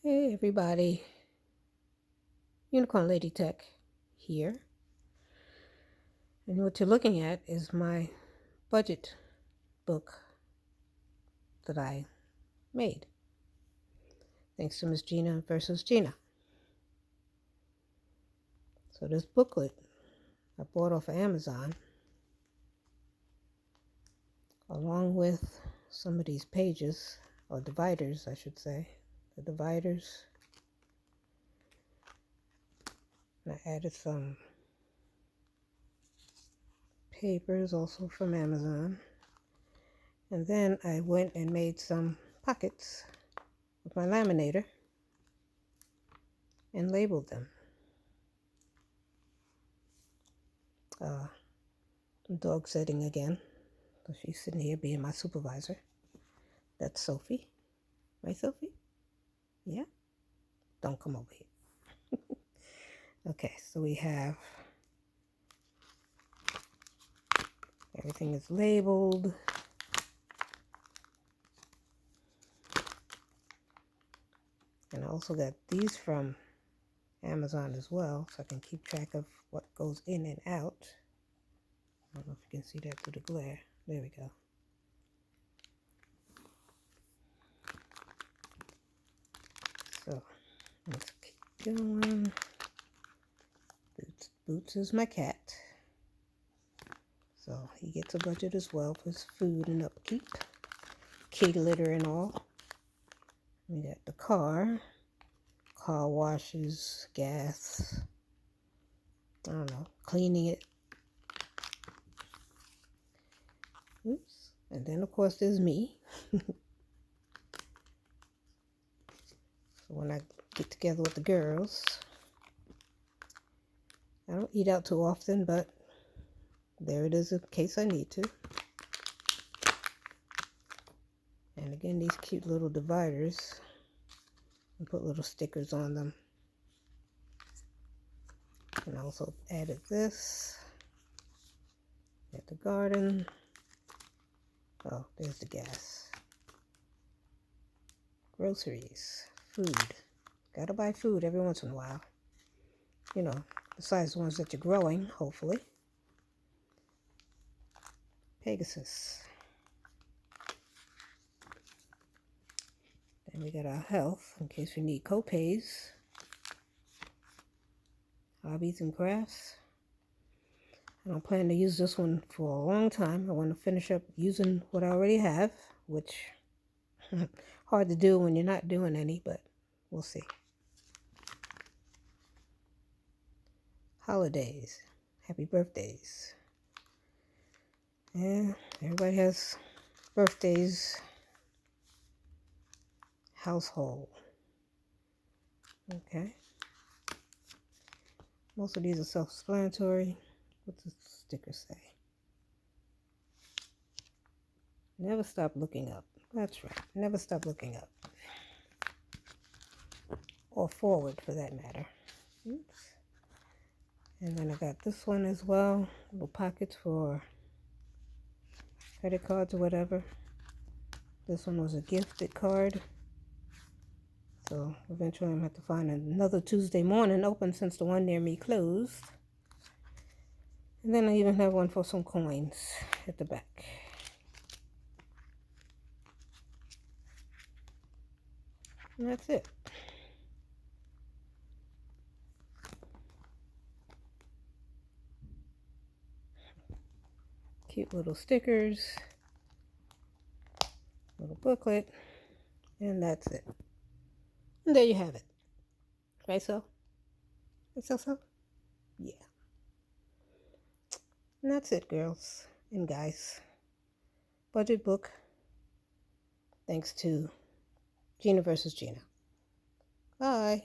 Hey everybody, Unicorn Lady Tech here. And what you're looking at is my budget book that I made. Thanks to Miss Gina versus Gina. So this booklet I bought off of Amazon, along with some of these pages, or dividers I should say. The dividers. And I added some papers also from Amazon. And then I went and made some pockets with my laminator and labeled them. Dog sitting again. So she's sitting here being my supervisor. That's Sophie. Right, Sophie? Yeah? Don't come over here. Okay, so we have everything is labeled. And I also got these from Amazon as well, so I can keep track of what goes in and out. I don't know if you can see that through the glare. There we go. So let's keep going. Boots is my cat. So he gets a budget as well for his food and upkeep. Kitty litter and all. We got the car washes, gas, I don't know, cleaning it. Oops. And then of course there's me. So when I get together with the girls, I don't eat out too often, but there it is in case I need to. And again, these cute little dividers, and put little stickers on them. And I also added this at the garden. Oh, there's the gas. Groceries, food. Gotta buy food every once in a while. You know, besides the ones that you're growing, hopefully. Pegasus. Then we got our health, in case we need co-pays. Hobbies and crafts. I don't plan to use this one for a long time. I want to finish up using what I already have, which hard to do when you're not doing any, but we'll see. Holidays. Happy birthdays. Yeah, everybody has birthdays. Household. Okay. Most of these are self-explanatory. What's the sticker say? Never stop looking up. That's right. Never stop looking up. Or forward, for that matter. Oops. And then I got this one as well. Little pockets for credit cards or whatever. This one was a gifted card. So eventually I'm going to have to find another Tuesday morning open since the one near me closed. And then I even have one for some coins at the back. And that's it. Cute little stickers. Little booklet. And that's it. And there you have it. Right, so? Right, so? Yeah. And that's it, girls and guys. Budget book. Thanks to Gina versus Gina. Bye.